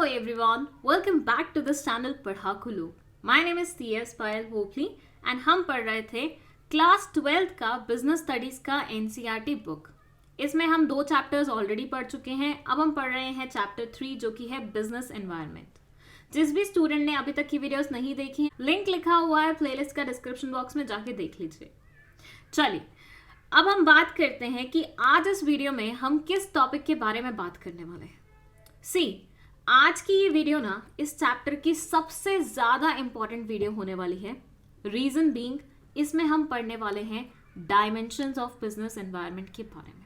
everyone, welcome back to this channel पढ़ाकुलू. My name is CS Payal भोपली and हम पढ़ रहे थे क्लास 12th का बिजनेस स्टडीज का NCERT बुक. इसमें हम 2 चैप्टर्स ऑलरेडी पढ़ चुके हैं. अब हम पढ़ रहे हैं चैप्टर 3 जो कि है बिजनेस एनवायरनमेंट. जिस भी स्टूडेंट ने अभी तक की वीडियोस नहीं देखी, लिंक लिखा हुआ है प्लेलिस्ट का डिस्क्रिप्शन बॉक्स में, जाके देख लीजिए. चलिए अब हम बात करते हैं कि आज इस वीडियो में हम किस टॉपिक के बारे में बात करने वाले हैं. आज की ये वीडियो ना इस चैप्टर की सबसे ज्यादा इंपॉर्टेंट वीडियो होने वाली है. रीजन बीइंग, इसमें हम पढ़ने वाले हैं डायमेंशंस ऑफ बिजनेस एनवायरनमेंट के बारे में.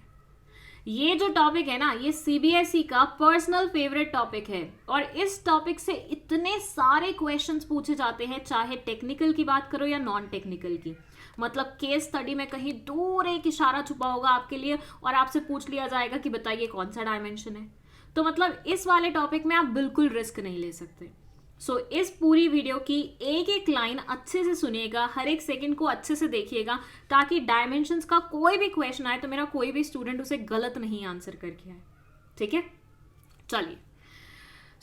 ये जो टॉपिक है ना, ये सीबीएसई का पर्सनल फेवरेट टॉपिक है और इस टॉपिक से इतने सारे क्वेश्चंस पूछे जाते हैं, चाहे टेक्निकल की बात करो या नॉन टेक्निकल की. मतलब केस स्टडी में कहीं दूर एक इशारा छुपा होगा आपके लिए और आपसे पूछ लिया जाएगा कि बताइए कौन सा डायमेंशन है. तो मतलब इस वाले टॉपिक में आप बिल्कुल रिस्क नहीं ले सकते. सो इस पूरी वीडियो की एक एक लाइन अच्छे से सुनिएगा, हर एक सेकंड को अच्छे से देखिएगा, ताकि डायमेंशंस का कोई भी क्वेश्चन आए तो मेरा कोई भी स्टूडेंट उसे गलत नहीं आंसर करके आए. ठीक है, चलिए.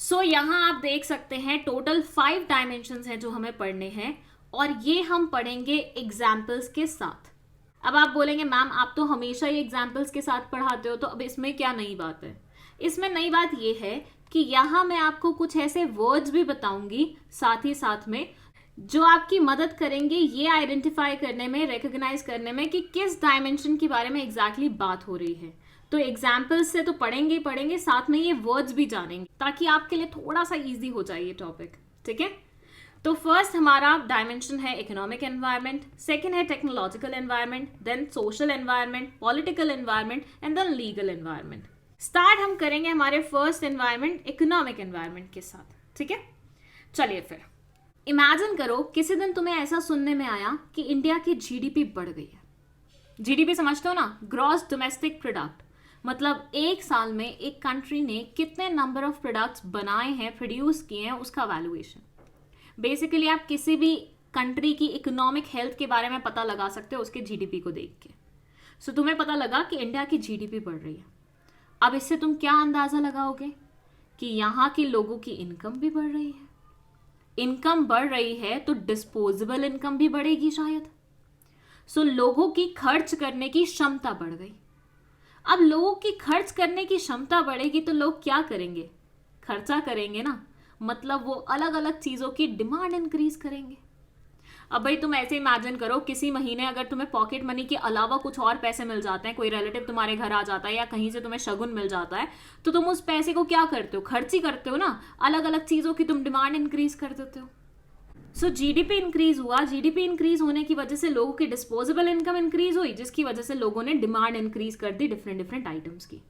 सो यहाँ आप देख सकते हैं टोटल 5 डायमेंशंस हैं जो हमें पढ़ने हैं और ये हम पढ़ेंगे एग्जाम्पल्स के साथ. अब आप बोलेंगे मैम आप तो हमेशा ही एग्जाम्पल्स के साथ पढ़ाते हो, तो अब इसमें क्या नई बात है. इसमें नई बात यह है कि यहाँ मैं आपको कुछ ऐसे वर्ड्स भी बताऊंगी साथ ही साथ में, जो आपकी मदद करेंगे ये आइडेंटिफाई करने में, रिकॉग्नाइज करने में कि किस डायमेंशन के बारे में एग्जैक्टली बात हो रही है. तो एग्जाम्पल्स से तो पढ़ेंगे ही पढ़ेंगे, साथ में ये वर्ड्स भी जानेंगे ताकि आपके लिए थोड़ा सा ईजी हो जाए ये टॉपिक. ठीक है, तो फर्स्ट हमारा डायमेंशन है इकोनॉमिक एनवायरनमेंट, सेकंड है technological environment, then social environment, political environment and then legal environment. Start हम करेंगे हमारे फर्स्ट एनवायरनमेंट इकोनॉमिक एनवायरनमेंट के साथ. ठीक है, चलिए फिर इमेजिन करो किसी दिन तुम्हें ऐसा सुनने में आया कि इंडिया की जीडीपी बढ़ गई है. जीडीपी समझते हो ना, ग्रॉस डोमेस्टिक प्रोडक्ट. मतलब एक साल में एक कंट्री ने कितने नंबर ऑफ प्रोडक्ट्स बनाए हैं, प्रोड्यूस किए हैं, उसका वैल्यूएशन. बेसिकली आप किसी भी कंट्री की इकोनॉमिक हेल्थ के बारे में पता लगा सकते हो उसके जीडीपी को देख के. सो तुम्हें पता लगा कि इंडिया की जीडीपी बढ़ रही है. अब इससे तुम क्या अंदाजा लगाओगे कि यहाँ के लोगों की इनकम भी बढ़ रही है. इनकम बढ़ रही है तो डिस्पोजेबल इनकम भी बढ़ेगी शायद. सो लोगों की खर्च करने की क्षमता बढ़ गई. अब लोगों की खर्च करने की क्षमता बढ़ेगी तो लोग क्या करेंगे, खर्चा करेंगे ना. मतलब वो अलग अलग चीजों की डिमांड इंक्रीज करेंगे. अब भाई तुम ऐसे इमेजिन करो, किसी महीने अगर तुम्हें पॉकेट मनी के अलावा कुछ और पैसे मिल जाते हैं, कोई रिलेटिव तुम्हारे घर आ जाता है या कहीं से तुम्हें शगुन मिल जाता है, तो तुम उस पैसे को क्या करते हो, खर्च ही करते हो ना. अलग अलग चीजों की तुम डिमांड इंक्रीज कर देते हो. सो जीडीपी इंक्रीज हुआ. जीडीपी इंक्रीज होने की वजह से लोगों की डिस्पोजेबल इनकम इंक्रीज हुई, जिसकी वजह से लोगों ने डिमांड इंक्रीज कर दी डिफरेंट डिफरेंट आइटम्स की.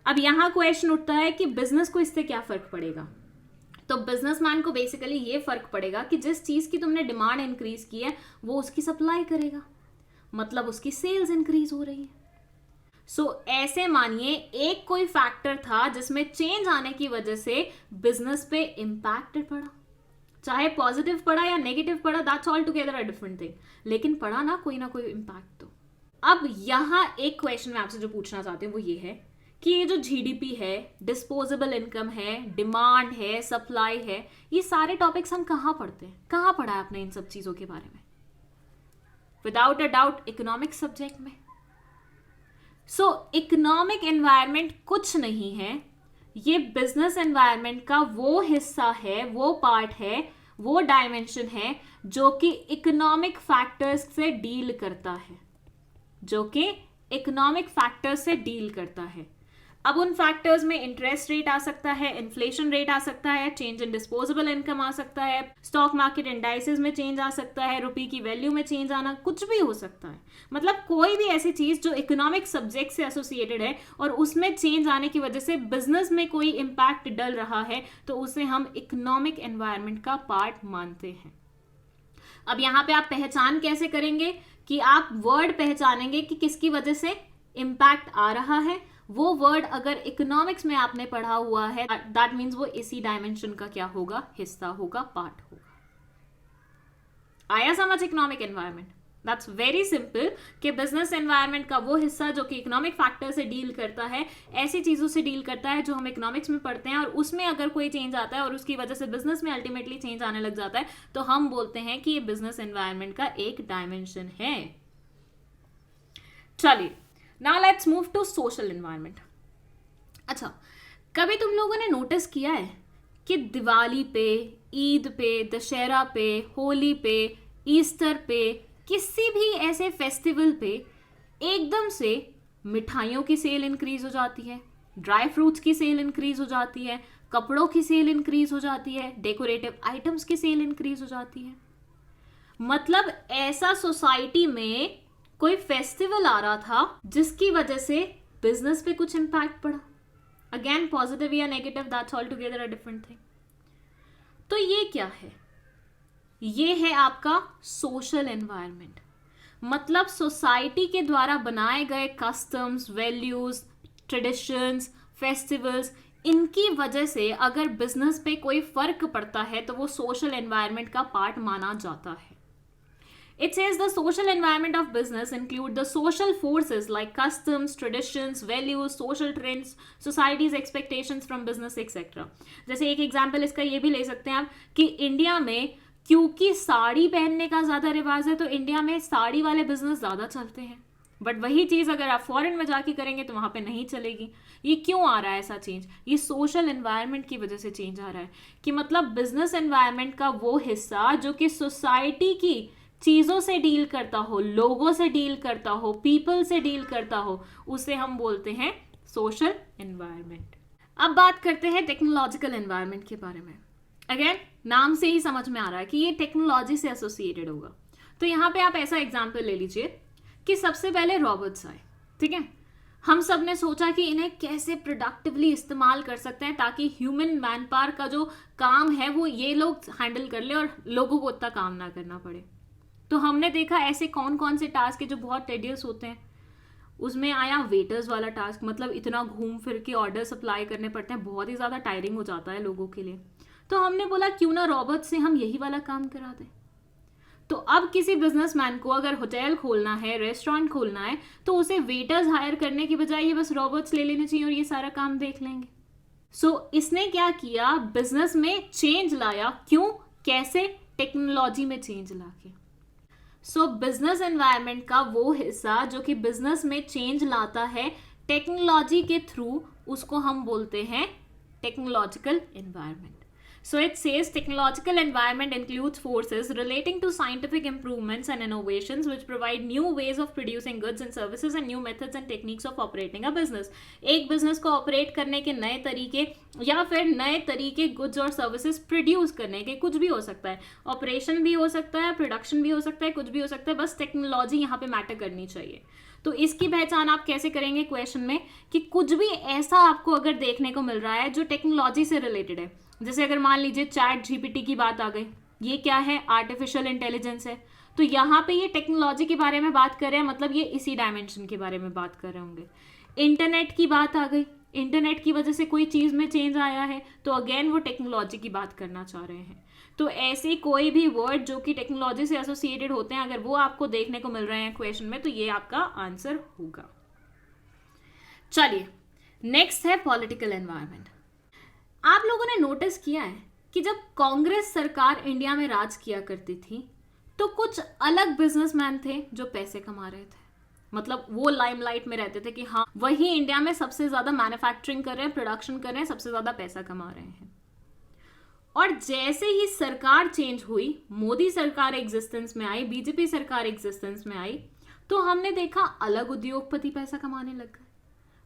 अब यहाँ क्वेश्चन उठता है कि बिजनेस को इससे क्या फर्क पड़ेगा. तो बिजनेसमैन को बेसिकली ये फर्क पड़ेगा कि जिस चीज की तुमने डिमांड इंक्रीज की है वो उसकी सप्लाई करेगा, मतलब उसकी सेल्स इंक्रीज हो रही है. सो ऐसे मानिए एक कोई फैक्टर था जिसमें चेंज आने की वजह से बिजनेस पे इंपैक्ट पड़ा, चाहे पॉजिटिव पड़ा या नेगेटिव पड़ा, that's all together a different thing, लेकिन पड़ा ना कोई इंपैक्ट. तो अब यहां एक क्वेश्चन मैं आपसे जो पूछना चाहती हूँ वो ये है कि ये जो जीडीपी है, डिस्पोजेबल इनकम है, डिमांड है, सप्लाई है, ये सारे टॉपिक्स हम कहाँ पढ़ते हैं, कहाँ पढ़ा है आपने इन सब चीजों के बारे में? Without a doubt economics subject में. सो इकोनॉमिक एनवायरनमेंट कुछ नहीं है, ये बिजनेस एनवायरनमेंट का वो हिस्सा है, वो पार्ट है, वो डायमेंशन है जो कि इकोनॉमिक फैक्टर्स से डील करता है, जो कि इकोनॉमिक फैक्टर्स से डील करता है. अब उन फैक्टर्स में इंटरेस्ट रेट आ सकता है, इन्फ्लेशन रेट आ सकता है, चेंज इन डिस्पोजेबल इनकम आ सकता है, स्टॉक मार्केट इंडाइसेस में चेंज आ सकता है, रुपये की वैल्यू में चेंज आना, कुछ भी हो सकता है. मतलब कोई भी ऐसी चीज जो इकोनॉमिक सब्जेक्ट से एसोसिएटेड है और उसमें चेंज आने की वजह से बिजनेस में कोई इंपैक्ट डल रहा है तो उसे हम इकोनॉमिक एनवायरनमेंट का पार्ट मानते हैं. अब यहाँ पे आप पहचान कैसे करेंगे कि आप वर्ड पहचानेंगे कि किसकी वजह से इंपैक्ट आ रहा है. वो वर्ड अगर इकोनॉमिक्स में आपने पढ़ा हुआ है, दैट मीन्स वो इसी डायमेंशन का क्या होगा, हिस्सा होगा, पार्ट होगा. आया समझ economic environment? That's very simple कि बिजनेस एनवायरनमेंट का वो हिस्सा जो कि इकोनॉमिक फैक्टर से डील करता है, ऐसी चीजों से डील करता है जो हम इकोनॉमिक्स में पढ़ते हैं, और उसमें अगर कोई चेंज आता है और उसकी वजह से बिजनेस में अल्टीमेटली चेंज आने लग जाता है, तो हम बोलते हैं कि ये बिजनेस एनवायरनमेंट का एक डायमेंशन है। चलिए, now let's move to social environment. अच्छा, कभी तुम लोगों ने नोटिस किया है कि दिवाली पे, ईद पे, दशहरा पे, होली पे, ईस्टर पे, किसी भी ऐसे फेस्टिवल पे एकदम से मिठाइयों की सेल इंक्रीज हो जाती है, ड्राई फ्रूट्स की सेल इंक्रीज हो जाती है, कपड़ों की सेल इंक्रीज हो जाती है, डेकोरेटिव आइटम्स की सेल इंक्रीज हो जाती है। मतलब ऐसा सोसाइटी में कोई फेस्टिवल आ रहा था जिसकी वजह से बिजनेस पे कुछ इंपैक्ट पड़ा। अगेन, पॉजिटिव या negative, that's all together a different thing. तो ये क्या है? ये है आपका सोशल एनवायरनमेंट। मतलब सोसाइटी के द्वारा बनाए गए कस्टम्स, वैल्यूज, ट्रेडिशंस, फेस्टिवल्स, इनकी वजह से अगर बिजनेस पे कोई फर्क पड़ता है तो वो सोशल एनवायरनमेंट का पार्ट माना जाता है। It says the social environment of business include the social forces like customs, traditions, values, social trends, society's expectations from business, etc. जैसे एक एग्जाम्पल इसका ये भी ले सकते हैं आप कि इंडिया में क्योंकि साड़ी पहनने का ज्यादा रिवाज है तो इंडिया में साड़ी वाले बिजनेस ज्यादा चलते हैं, बट वही चीज अगर आप फॉरेन में जाके करेंगे तो वहां पे नहीं चलेगी। ये क्यों आ रहा है ऐसा चेंज? ये सोशल एनवायरनमेंट की वजह से चेंज आ रहा है कि मतलब बिजनेस एनवायरनमेंट का वो हिस्सा जो कि सोसाइटी की चीजों से डील करता हो, लोगों से डील करता हो, पीपल से डील करता हो, उसे हम बोलते हैं सोशल एनवायरनमेंट। अब बात करते हैं टेक्नोलॉजिकल एनवायरनमेंट के बारे में। अगेन, नाम से ही समझ में आ रहा है कि ये टेक्नोलॉजी से एसोसिएटेड होगा। तो यहाँ पे आप ऐसा एग्जाम्पल ले लीजिए कि सबसे पहले रॉबोट्स आए, ठीक है। हम सब ने सोचा कि इन्हें कैसे प्रोडक्टिवली इस्तेमाल कर सकते हैं ताकि ह्यूमन मैन पावर का जो काम है वो ये लोग हैंडल कर ले और लोगों को उतना काम ना करना पड़े। तो हमने देखा ऐसे कौन कौन से टास्क है जो बहुत टेडियस होते हैं। उसमें आया वेटर्स वाला टास्क, मतलब इतना घूम फिर के ऑर्डर सप्लाई करने पड़ते हैं, बहुत ही ज़्यादा टायरिंग हो जाता है लोगों के लिए। तो हमने बोला क्यों ना रोबोट से हम यही वाला काम करा दें। तो अब किसी बिजनेसमैन को अगर होटल खोलना है, रेस्टोरेंट खोलना है, तो उसे वेटर्स हायर करने की बजाय ये बस रोबोट्स ले लेने चाहिए और ये सारा काम देख लेंगे। सो इसने क्या किया? बिजनेस में चेंज लाया। क्यों? कैसे? टेक्नोलॉजी में चेंज लाके। सो बिजनेस एनवायरनमेंट का वो हिस्सा जो कि बिजनेस में चेंज लाता है टेक्नोलॉजी के थ्रू, उसको हम बोलते हैं technological environment. So it says technological environment includes forces relating to scientific improvements and innovations which provide new ways of producing goods and services and new methods and techniques of operating a business. एक business को operate करने के नए तरीके या फिर नए तरीके गुड्स और सर्विसेज प्रोड्यूस करने के, कुछ भी हो सकता है, ऑपरेशन भी हो सकता है, प्रोडक्शन भी हो सकता है, कुछ भी हो सकता है, बस टेक्नोलॉजी यहाँ पे मैटर करनी चाहिए। तो इसकी पहचान आप कैसे करेंगे क्वेश्चन में कि कुछ भी ऐसा आपको अगर देखने को मिल रहा है जो टेक्नोलॉजी से रिलेटेड है। जैसे अगर मान लीजिए चैट जीपीटी की बात आ गई, ये क्या है? आर्टिफिशियल इंटेलिजेंस है। तो यहाँ पे ये टेक्नोलॉजी के बारे में बात कर रहे हैं, मतलब ये इसी डायमेंशन के बारे में बात कर रहे होंगे। इंटरनेट की बात आ गई, इंटरनेट की वजह से कोई चीज में चेंज आया है, तो अगेन वो टेक्नोलॉजी की बात करना चाह रहे हैं। तो ऐसे कोई भी वर्ड जो कि टेक्नोलॉजी से एसोसिएटेड होते हैं, अगर वो आपको देखने को मिल रहे हैं क्वेश्चन में, तो ये आपका आंसर होगा। चलिए, नेक्स्ट है पॉलिटिकल एनवायरनमेंट। आप लोगों ने नोटिस किया है कि जब कांग्रेस सरकार इंडिया में राज किया करती थी तो कुछ अलग बिजनेसमैन थे जो पैसे कमा रहे थे, मतलब वो लाइमलाइट में रहते थे कि हाँ वही इंडिया में सबसे ज्यादा मैन्युफैक्चरिंग कर रहे हैं, प्रोडक्शन कर रहे हैं, सबसे ज्यादा पैसा कमा रहे हैं। और जैसे ही सरकार चेंज हुई, मोदी सरकार एग्जिस्टेंस में आई, बीजेपी सरकार एग्जिस्टेंस में आई, तो हमने देखा अलग उद्योगपति पैसा कमाने लग गए।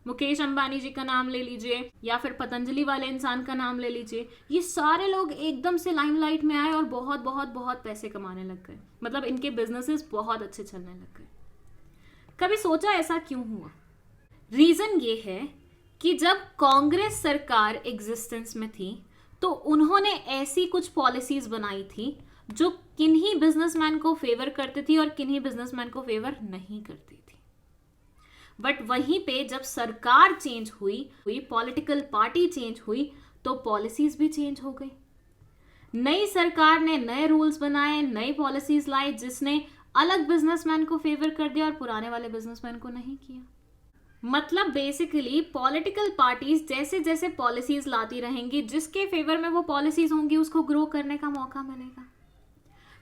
मुकेश अंबानी जी का नाम ले लीजिए या फिर पतंजलि वाले इंसान का नाम ले लीजिए, ये सारे लोग एकदम से लाइमलाइट में आए और बहुत बहुत बहुत पैसे कमाने लग गए, मतलब इनके बिजनेसेस बहुत अच्छे चलने लग गए। कभी सोचा ऐसा क्यों हुआ? रीजन ये है कि जब कांग्रेस सरकार एग्जिस्टेंस में थी तो उन्होंने ऐसी कुछ पॉलिसीज बनाई थी जो किन्हीं बिजनेसमैन को फेवर करती थी और किन्हीं बिजनेसमैन को फेवर नहीं करती थी। बट वहीं पे जब सरकार चेंज हुई, पॉलिटिकल पार्टी चेंज हुई, तो पॉलिसीज भी चेंज हो गई। नई सरकार ने नए रूल्स बनाए, नई पॉलिसीज लाई, जिसने अलग बिजनेसमैन को फेवर कर दिया और पुराने वाले बिजनेसमैन को नहीं किया। मतलब बेसिकली पॉलिटिकल पार्टीज जैसे जैसे पॉलिसीज लाती रहेंगी, जिसके फेवर में वो पॉलिसीज होंगी उसको ग्रो करने का मौका मिलेगा।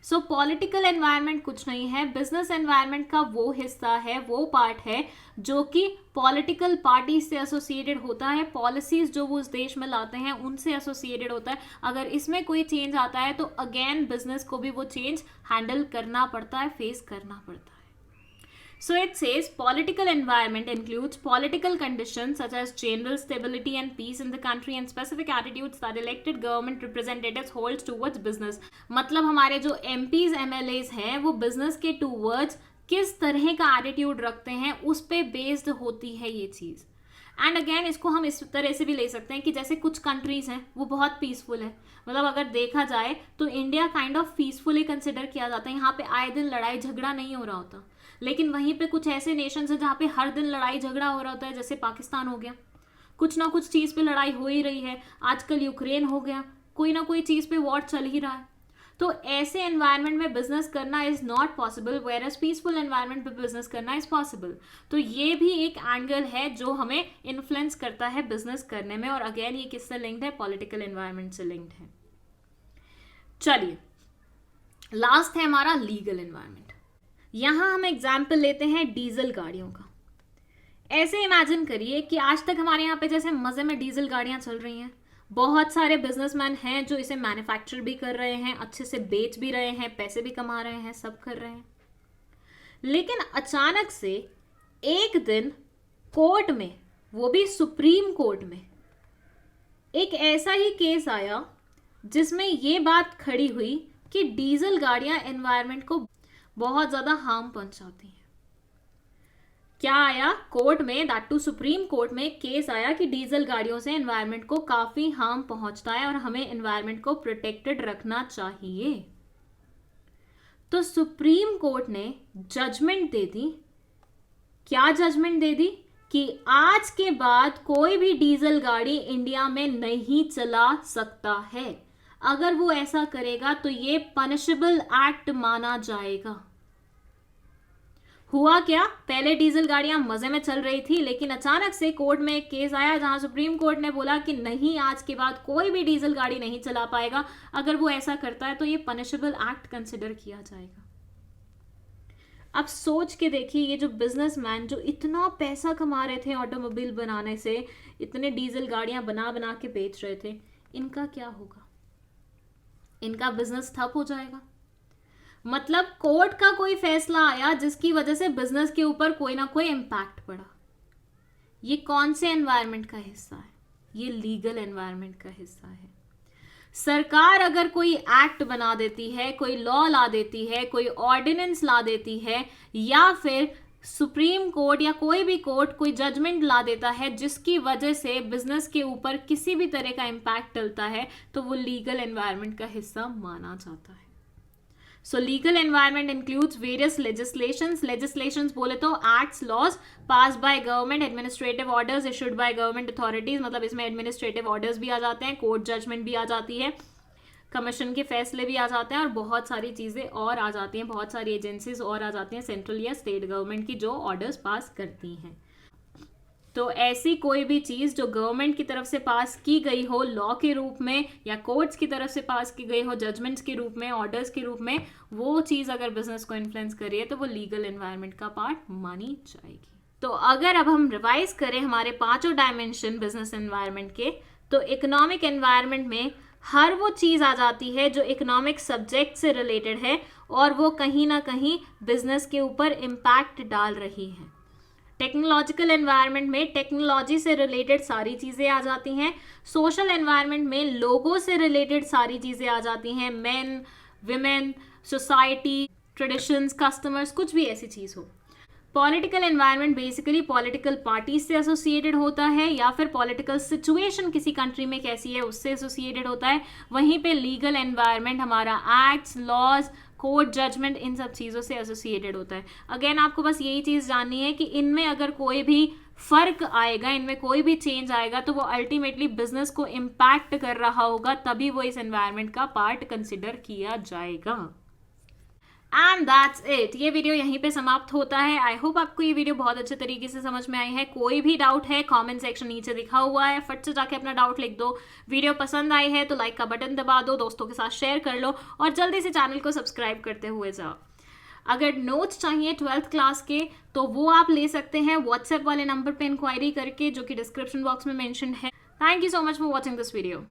सो पॉलिटिकल एनवायरनमेंट कुछ नहीं है, बिजनेस एनवायरनमेंट का वो हिस्सा है, वो पार्ट है जो कि पॉलिटिकल पार्टी से एसोसिएटेड होता है, पॉलिसीज जो वो उस देश में लाते हैं उनसे एसोसिएटेड होता है। अगर इसमें कोई चेंज आता है तो अगेन बिजनेस को भी वो चेंज हैंडल करना पड़ता है, फेस करना पड़ता है। So it says political environment includes political conditions such as general stability and peace in the country and specific attitudes that elected government representatives holds towards business। मतलब हमारे जो MPs MLAs हैं वो बिजनेस के towards किस तरह का attitude रखते हैं उस पे बेस्ड होती है ये चीज़। एंड अगेन इसको हम इस तरह से भी ले सकते हैं कि जैसे कुछ कंट्रीज हैं वो बहुत पीसफुल है, मतलब अगर देखा जाए तो India kind of peacefully consider किया जाता है, यहाँ पे आए दिन लड़ाई झगड़ा नहीं हो रहा होता। लेकिन वहीं पे कुछ ऐसे नेशंस हैं जहाँ पे हर दिन लड़ाई झगड़ा हो रहा होता है, जैसे पाकिस्तान हो गया, कुछ ना कुछ चीज़ पे लड़ाई हो ही रही है, आजकल यूक्रेन हो गया, कोई ना कोई चीज़ पे वॉर चल ही रहा है। तो ऐसे एनवायरनमेंट में बिजनेस करना is not possible, whereas peaceful environment में बिजनेस करना इज पॉसिबल। तो ये भी एक एंगल है जो हमें इन्फ्लुएंस करता है बिजनेस करने में, और अगेन ये किससे लिंक्ड है, पॉलिटिकल एनवायरनमेंट से लिंक्ड है। चलिए लास्ट है हमारा लीगल एनवायरनमेंट। यहां हम एग्जाम्पल लेते हैं डीजल गाड़ियों का। ऐसे इमेजिन करिए कि आज तक हमारे यहाँ पे जैसे मजे में डीजल गाड़ियां चल रही हैं, बहुत सारे बिजनेसमैन हैं जो इसे मैन्युफैक्चर भी कर रहे हैं, अच्छे से बेच भी रहे हैं, पैसे भी कमा रहे हैं, सब कर रहे हैं। लेकिन अचानक से एक दिन कोर्ट में, वो भी सुप्रीम कोर्ट में, एक ऐसा ही केस आया जिसमें ये बात खड़ी हुई कि डीजल गाड़ियां एनवायरनमेंट को बहुत ज्यादा हार्म पहुंचाती हैं। क्या आया कोर्ट में, दैट टू सुप्रीम कोर्ट में केस आया कि डीजल गाड़ियों से एनवायरनमेंट को काफी हार्म पहुंचता है और हमें एनवायरनमेंट को प्रोटेक्टेड रखना चाहिए। तो सुप्रीम कोर्ट ने जजमेंट दे दी। क्या जजमेंट दे दी कि आज के बाद कोई भी डीजल गाड़ी इंडिया में नहीं चला सकता है। अगर वो ऐसा करेगा तो ये पनिशेबल एक्ट माना जाएगा। हुआ क्या, पहले डीजल गाड़ियां मजे में चल रही थी, लेकिन अचानक से कोर्ट में एक केस आया जहां सुप्रीम कोर्ट ने बोला कि नहीं, आज के बाद कोई भी डीजल गाड़ी नहीं चला पाएगा। अगर वो ऐसा करता है तो ये पनिशेबल एक्ट कंसिडर किया जाएगा। अब सोच के देखिए, ये जो बिजनेसमैन जो इतना पैसा कमा रहे थे ऑटोमोबाइल बनाने से, इतने डीजल गाड़ियां बना बना के बेच रहे थे, इनका क्या होगा? इनका बिजनेस ठप हो जाएगा। मतलब कोर्ट का कोई फैसला आया जिसकी वजह से बिजनेस के ऊपर कोई ना कोई इम्पैक्ट पड़ा। ये कौन से एनवायरनमेंट का हिस्सा है? ये लीगल एनवायरनमेंट का हिस्सा है। सरकार अगर कोई एक्ट बना देती है, कोई लॉ ला देती है, कोई ऑर्डिनेंस ला देती है, या फिर सुप्रीम कोर्ट या कोई भी कोर्ट कोई जजमेंट ला देता है जिसकी वजह से बिजनेस के ऊपर किसी भी तरह का इम्पैक्ट डलता है, तो वो लीगल एनवायरनमेंट का हिस्सा माना जाता है। So legal environment includes various legislations बोले तो acts, laws passed by government, administrative orders issued by government authorities, मतलब इसमें administrative orders भी आ जाते हैं, कोर्ट जजमेंट भी आ जाती है, कमीशन के फैसले भी आ जाते हैं, और बहुत सारी चीज़ें और आ जाती हैं, बहुत सारी एजेंसीज और आ जाती हैं सेंट्रल या स्टेट गवर्नमेंट की जो ऑर्डर्स पास करती हैं। तो ऐसी कोई भी चीज़ जो गवर्नमेंट की तरफ से पास की गई हो लॉ के रूप में, या कोर्ट्स की तरफ से पास की गई हो जजमेंट्स के रूप में, ऑर्डर्स के रूप में, वो चीज़ अगर बिजनेस को इन्फ्लुएंस कर रही है तो वो लीगल एनवायरनमेंट का पार्ट मानी जाएगी। तो अगर अब हम रिवाइज करें हमारे पांचों डायमेंशन बिजनेस एनवायरनमेंट के, तो इकोनॉमिक एनवायरनमेंट में हर वो चीज़ आ जाती है जो इकोनॉमिक सब्जेक्ट से रिलेटेड है और वो कहीं ना कहीं बिजनेस के ऊपर इम्पैक्ट डाल रही है। टेक्नोलॉजिकल एनवायरनमेंट में टेक्नोलॉजी से रिलेटेड सारी चीज़ें आ जाती हैं। सोशल एनवायरनमेंट में लोगों से रिलेटेड सारी चीज़ें आ जाती हैं, main, women, society, traditions, customers, कुछ भी ऐसी चीज़ हो। Political environment basically political parties से एसोसिएटेड होता है, या फिर पॉलिटिकल सिचुएशन किसी कंट्री में कैसी है उससे एसोसिएटेड होता है। वहीं पे लीगल एनवायरनमेंट हमारा एक्ट्स, लॉज, कोर्ट जजमेंट, इन सब चीज़ों से एसोसिएटेड होता है। अगेन आपको बस यही चीज़ जाननी है कि इनमें अगर कोई भी फर्क आएगा, इनमें कोई भी चेंज आएगा, तो वो अल्टीमेटली बिजनेस को इम्पैक्ट कर रहा होगा, तभी वो इस एनवायरनमेंट का पार्ट कंसिडर किया जाएगा। And that's it. ये वीडियो यहीं पे समाप्त होता है। आई होप आपको ये वीडियो बहुत अच्छे तरीके से समझ में आई है। कोई भी डाउट है कमेंट सेक्शन नीचे लिखा हुआ है, फट से जाके अपना डाउट लिख दो। वीडियो पसंद आई है तो लाइक का बटन दबा दो, दोस्तों के साथ शेयर कर लो और जल्दी से चैनल को सब्सक्राइब करते हुए जाओ। अगर नोट्स चाहिए 12th क्लास के तो वो आप ले सकते हैं व्हाट्सएप वाले नंबर पे इंक्वायरी करके, जो कि डिस्क्रिप्शन बॉक्स में मेंशन है। Thank you so much for watching this video.